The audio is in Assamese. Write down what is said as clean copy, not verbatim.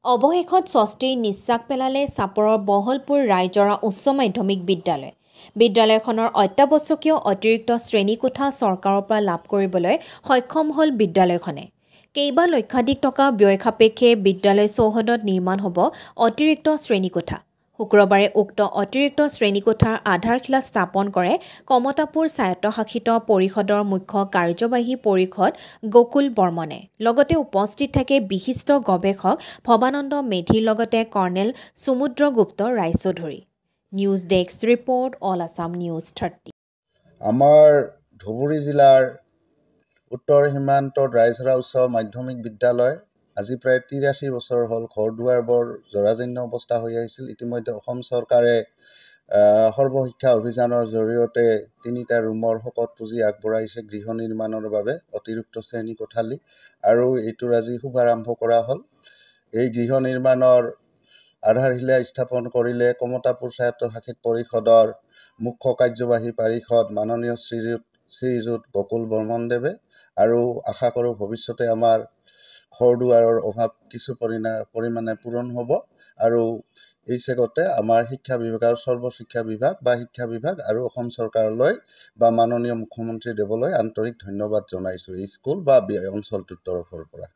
অৱশেষত স্বস্তিৰ নিশ্বাস পেলালে চাপৰৰ বহলপুৰ ৰাইজৰা উচ্চ মাধ্যমিক বিদ্যালয়। বিদ্যালয়খনৰ অত্যাৱশ্যকীয় অতিৰিক্ত শ্ৰেণীকোঠা চৰকাৰৰ পৰা লাভ কৰিবলৈ সক্ষম হ'ল বিদ্যালয়খনে। কেইবা লক্ষাধিক টকা ব্যয় সাপেক্ষে বিদ্যালয় চৌহদত নিৰ্মাণ হ'ব অতিৰিক্ত শ্ৰেণীকোঠা। শুক্ৰবাৰে উক্ত অতিৰিক্ত শ্ৰেণীকোঠাৰ আধাৰশিলা স্থাপন কৰে কমতাপুৰ স্বায়ত্তশাসিত পৰিষদৰ মুখ্য কাৰ্যবাহী পৰিষদ গকুল বৰ্মনে। লগতে উপস্থিত থাকে বিশিষ্ট গৱেষক ভৱানন্দ মেধিৰ লগতে colonel Samudragupta Roychoudhury. News desk report, all Assam news 30। আমাৰ ধুবুৰী জিলাৰ উত্তৰ সীমান্তত ৰাইজৰা উচ্চ মাধ্যমিক বিদ্যালয় আজি প্ৰায় 83 বছৰ হ'ল ঘৰ দুৱাৰ বৰ জৰাজীৰ্ণ অৱস্থা হৈ আহিছিল। ইতিমধ্যে অসম চৰকাৰে সৰ্বশিক্ষা অভিযানৰ জৰিয়তে 3টা ৰুমৰ শপত পুঁজি আগবঢ়াইছে গৃহ নিৰ্মাণৰ বাবে অতিৰিক্ত শ্ৰেণী কোঠালি, আৰু এইটোৰ আজি শুভাৰম্ভ কৰা হ'ল। এই গৃহ নিৰ্মাণৰ আধাৰশিলা স্থাপন কৰিলে কমতাপুৰ স্বায়ত্তশাসিত পৰিষদৰ মুখ্য কাৰ্যবাহী পৰিষদ মাননীয় শ্ৰীযুত গকুল বৰ্মনদেৱে, আৰু আশা কৰোঁ ভৱিষ্যতে আমাৰ ঘৰ দুৱাৰৰ অভাৱ কিছু পৰিমাণে পূৰণ হ'ব। আৰু এই চেগতে আমাৰ শিক্ষা বিভাগৰ সৰ্বশিক্ষা বিভাগ বা শিক্ষা বিভাগ আৰু অসম চৰকাৰলৈ বা মাননীয় মুখ্যমন্ত্ৰী দেৱলৈ আন্তৰিক ধন্যবাদ জনাইছোঁ এই স্কুল বা অঞ্চলটোৰ তৰফৰ পৰা।